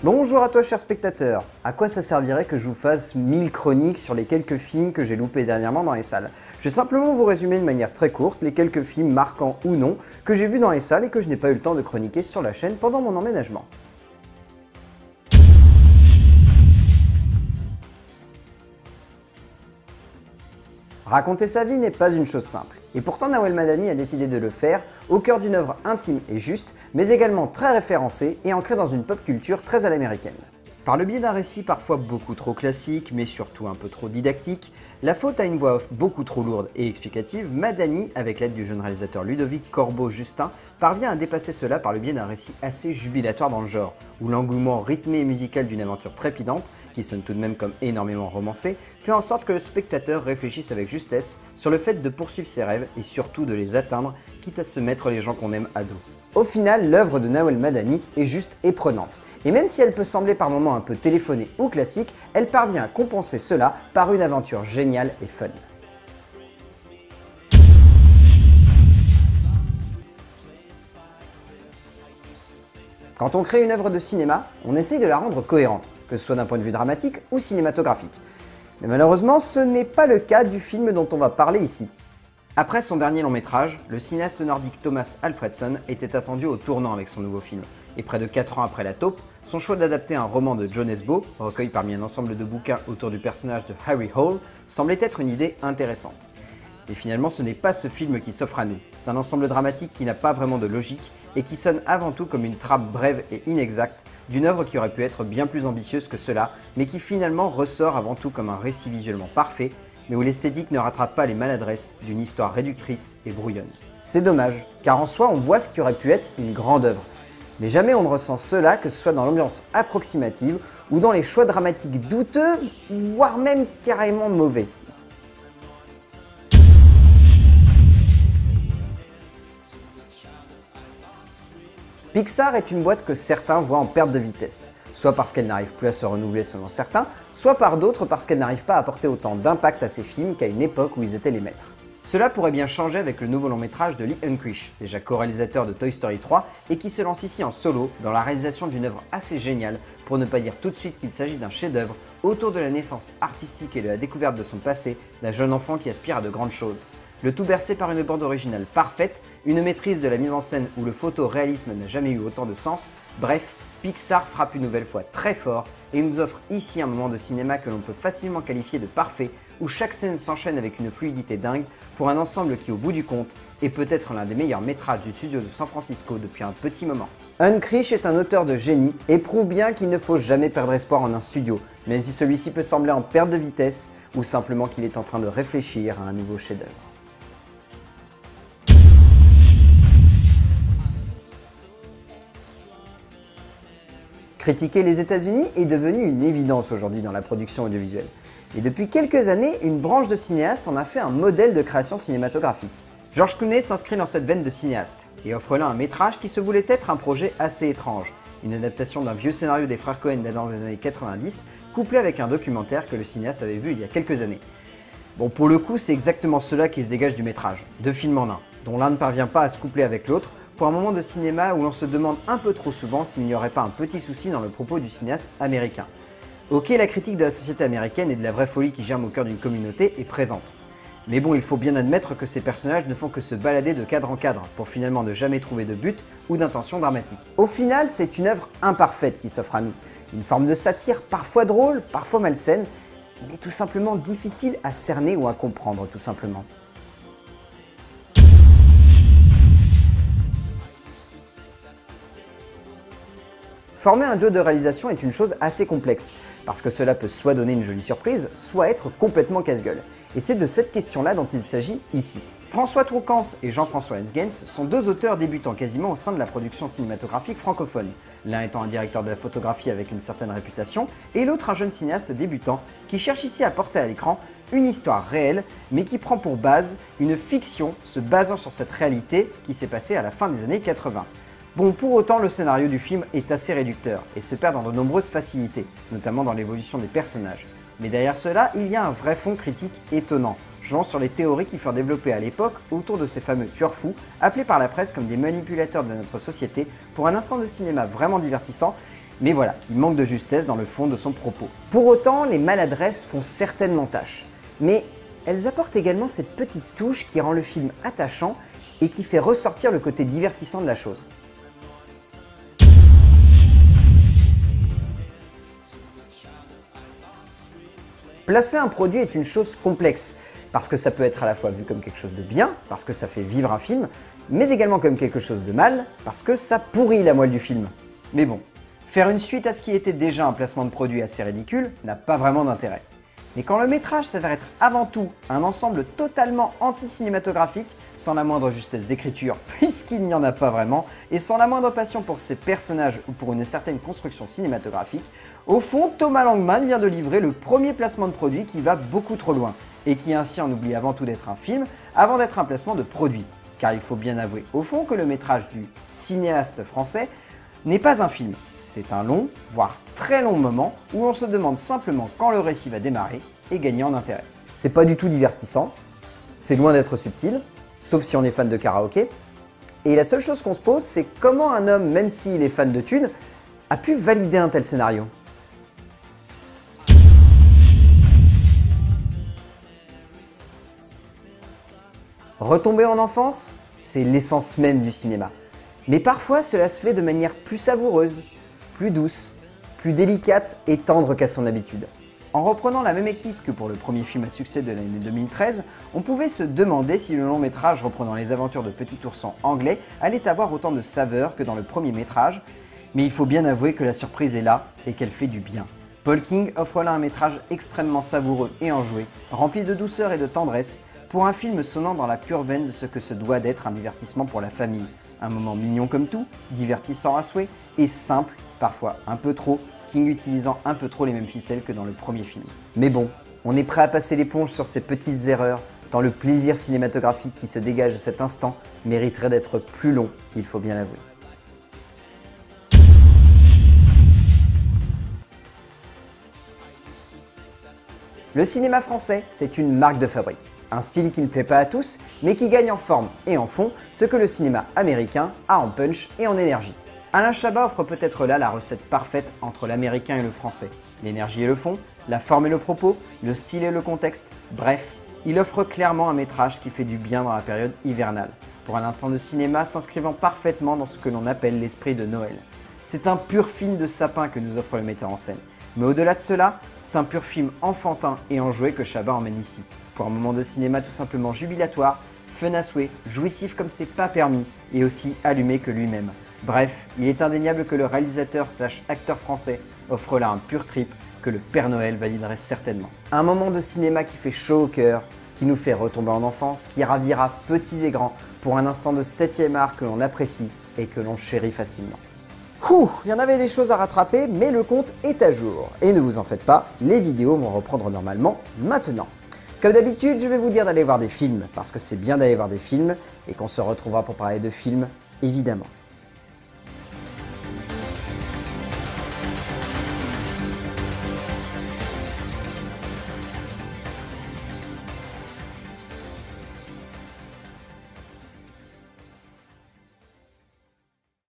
Bonjour à toi cher spectateur. À quoi ça servirait que je vous fasse 1000 chroniques sur les quelques films que j'ai loupés dernièrement dans les salles? Je vais simplement vous résumer de manière très courte les quelques films marquants ou non que j'ai vus dans les salles et que je n'ai pas eu le temps de chroniquer sur la chaîne pendant mon emménagement. Raconter sa vie n'est pas une chose simple, et pourtant Nawel Madani a décidé de le faire au cœur d'une œuvre intime et juste, mais également très référencée et ancrée dans une pop culture très à l'américaine. Par le biais d'un récit parfois beaucoup trop classique, mais surtout un peu trop didactique, la faute à une voix off beaucoup trop lourde et explicative, Madani, avec l'aide du jeune réalisateur Ludovic Corbeau-Justin, parvient à dépasser cela par le biais d'un récit assez jubilatoire dans le genre, où l'engouement rythmé et musical d'une aventure trépidante, qui sonne tout de même comme énormément romancée, fait en sorte que le spectateur réfléchisse avec justesse sur le fait de poursuivre ses rêves et surtout de les atteindre, quitte à se mettre les gens qu'on aime à dos. Au final, l'œuvre de Nawel Madani est juste éprenante. Et même si elle peut sembler par moments un peu téléphonée ou classique, elle parvient à compenser cela par une aventure géniale et fun. Quand on crée une œuvre de cinéma, on essaye de la rendre cohérente, que ce soit d'un point de vue dramatique ou cinématographique. Mais malheureusement, ce n'est pas le cas du film dont on va parler ici. Après son dernier long métrage, le cinéaste nordique Thomas Alfredson était attendu au tournant avec son nouveau film. Et près de 4 ans après La Taupe, son choix d'adapter un roman de John Nesbo, recueilli parmi un ensemble de bouquins autour du personnage de Harry Hole, semblait être une idée intéressante. Et finalement, ce n'est pas ce film qui s'offre à nous. C'est un ensemble dramatique qui n'a pas vraiment de logique et qui sonne avant tout comme une trappe brève et inexacte d'une œuvre qui aurait pu être bien plus ambitieuse que cela, mais qui finalement ressort avant tout comme un récit visuellement parfait, mais où l'esthétique ne rattrape pas les maladresses d'une histoire réductrice et brouillonne. C'est dommage, car en soi on voit ce qui aurait pu être une grande œuvre. Mais jamais on ne ressent cela, que ce soit dans l'ambiance approximative ou dans les choix dramatiques douteux, voire même carrément mauvais. Pixar est une boîte que certains voient en perte de vitesse, soit parce qu'elle n'arrive plus à se renouveler selon certains, soit par d'autres parce qu'elle n'arrive pas à apporter autant d'impact à ses films qu'à une époque où ils étaient les maîtres. Cela pourrait bien changer avec le nouveau long métrage de Lee Unkrich, déjà co-réalisateur de Toy Story 3 et qui se lance ici en solo dans la réalisation d'une œuvre assez géniale, pour ne pas dire tout de suite qu'il s'agit d'un chef-d'œuvre autour de la naissance artistique et de la découverte de son passé d'un jeune enfant qui aspire à de grandes choses. Le tout bercé par une bande originale parfaite, une maîtrise de la mise en scène où le photoréalisme n'a jamais eu autant de sens, bref, Pixar frappe une nouvelle fois très fort et nous offre ici un moment de cinéma que l'on peut facilement qualifier de parfait, où chaque scène s'enchaîne avec une fluidité dingue pour un ensemble qui au bout du compte est peut-être l'un des meilleurs métrages du studio de San Francisco depuis un petit moment. Unkrich est un auteur de génie et prouve bien qu'il ne faut jamais perdre espoir en un studio, même si celui-ci peut sembler en perte de vitesse ou simplement qu'il est en train de réfléchir à un nouveau chef-d'œuvre. Critiquer les États-Unis est devenu une évidence aujourd'hui dans la production audiovisuelle. Et depuis quelques années, une branche de cinéastes en a fait un modèle de création cinématographique. George Clooney s'inscrit dans cette veine de cinéaste et offre là un métrage qui se voulait être un projet assez étrange, une adaptation d'un vieux scénario des frères Coen datant des années 90, couplé avec un documentaire que le cinéaste avait vu il y a quelques années. Bon, pour le coup, c'est exactement cela qui se dégage du métrage, deux films en un, dont l'un ne parvient pas à se coupler avec l'autre, pour un moment de cinéma où l'on se demande un peu trop souvent s'il n'y aurait pas un petit souci dans le propos du cinéaste américain. Ok, la critique de la société américaine et de la vraie folie qui germe au cœur d'une communauté est présente. Mais bon, il faut bien admettre que ces personnages ne font que se balader de cadre en cadre, pour finalement ne jamais trouver de but ou d'intention dramatique. Au final, c'est une œuvre imparfaite qui s'offre à nous. Une forme de satire parfois drôle, parfois malsaine, mais tout simplement difficile à cerner ou à comprendre, tout simplement. Former un duo de réalisation est une chose assez complexe, parce que cela peut soit donner une jolie surprise, soit être complètement casse-gueule. Et c'est de cette question-là dont il s'agit ici. François Troucans et Jean-François Hensgens sont deux auteurs débutants quasiment au sein de la production cinématographique francophone, l'un étant un directeur de la photographie avec une certaine réputation, et l'autre un jeune cinéaste débutant qui cherche ici à porter à l'écran une histoire réelle, mais qui prend pour base une fiction se basant sur cette réalité qui s'est passée à la fin des années 80. Bon, pour autant, le scénario du film est assez réducteur et se perd dans de nombreuses facilités, notamment dans l'évolution des personnages. Mais derrière cela, il y a un vrai fond critique étonnant, jouant sur les théories qui furent développées à l'époque autour de ces fameux tueurs fous, appelés par la presse comme des manipulateurs de notre société, pour un instant de cinéma vraiment divertissant mais voilà, qui manque de justesse dans le fond de son propos. Pour autant, les maladresses font certainement tâche, mais elles apportent également cette petite touche qui rend le film attachant et qui fait ressortir le côté divertissant de la chose. Placer un produit est une chose complexe, parce que ça peut être à la fois vu comme quelque chose de bien, parce que ça fait vivre un film, mais également comme quelque chose de mal, parce que ça pourrit la moelle du film. Mais bon, faire une suite à ce qui était déjà un placement de produit assez ridicule n'a pas vraiment d'intérêt. Mais quand le métrage s'avère être avant tout un ensemble totalement anti-cinématographique, sans la moindre justesse d'écriture, puisqu'il n'y en a pas vraiment, et sans la moindre passion pour ses personnages ou pour une certaine construction cinématographique, au fond, Thomas Langmann vient de livrer le premier placement de produit qui va beaucoup trop loin, et qui ainsi en oublie avant tout d'être un film, avant d'être un placement de produit. Car il faut bien avouer au fond que le métrage du cinéaste français n'est pas un film. C'est un long, voire très long moment où on se demande simplement quand le récit va démarrer et gagner en intérêt. C'est pas du tout divertissant, c'est loin d'être subtil, sauf si on est fan de karaoké. Et la seule chose qu'on se pose, c'est comment un homme, même s'il est fan de thunes, a pu valider un tel scénario. Retomber en enfance, c'est l'essence même du cinéma. Mais parfois, cela se fait de manière plus savoureuse, plus douce, plus délicate et tendre qu'à son habitude. En reprenant la même équipe que pour le premier film à succès de l'année 2013, on pouvait se demander si le long métrage reprenant les aventures de Petit Ourson anglais allait avoir autant de saveur que dans le premier métrage, mais il faut bien avouer que la surprise est là et qu'elle fait du bien. Paul King offre là un métrage extrêmement savoureux et enjoué, rempli de douceur et de tendresse, pour un film sonnant dans la pure veine de ce que se doit d'être un divertissement pour la famille. Un moment mignon comme tout, divertissant à souhait, et simple, parfois un peu trop, King utilisant un peu trop les mêmes ficelles que dans le premier film. Mais bon, on est prêt à passer l'éponge sur ces petites erreurs, tant le plaisir cinématographique qui se dégage de cet instant mériterait d'être plus long, il faut bien l'avouer. Le cinéma français, c'est une marque de fabrique. Un style qui ne plaît pas à tous, mais qui gagne en forme et en fond ce que le cinéma américain a en punch et en énergie. Alain Chabat offre peut-être là la recette parfaite entre l'américain et le français. L'énergie et le fond, la forme et le propos, le style et le contexte, bref, il offre clairement un métrage qui fait du bien dans la période hivernale, pour un instant de cinéma s'inscrivant parfaitement dans ce que l'on appelle l'esprit de Noël. C'est un pur film de sapin que nous offre le metteur en scène. Mais au-delà de cela, c'est un pur film enfantin et enjoué que Chabat emmène ici. Pour un moment de cinéma tout simplement jubilatoire, fun à souhait, jouissif comme c'est pas permis et aussi allumé que lui-même. Bref, il est indéniable que le réalisateur / acteur français offre là un pur trip que le Père Noël validerait certainement. Un moment de cinéma qui fait chaud au cœur, qui nous fait retomber en enfance, qui ravira petits et grands pour un instant de 7e art que l'on apprécie et que l'on chérit facilement. Il y en avait des choses à rattraper, mais le compte est à jour. Et ne vous en faites pas, les vidéos vont reprendre normalement maintenant. Comme d'habitude, je vais vous dire d'aller voir des films, parce que c'est bien d'aller voir des films, et qu'on se retrouvera pour parler de films, évidemment.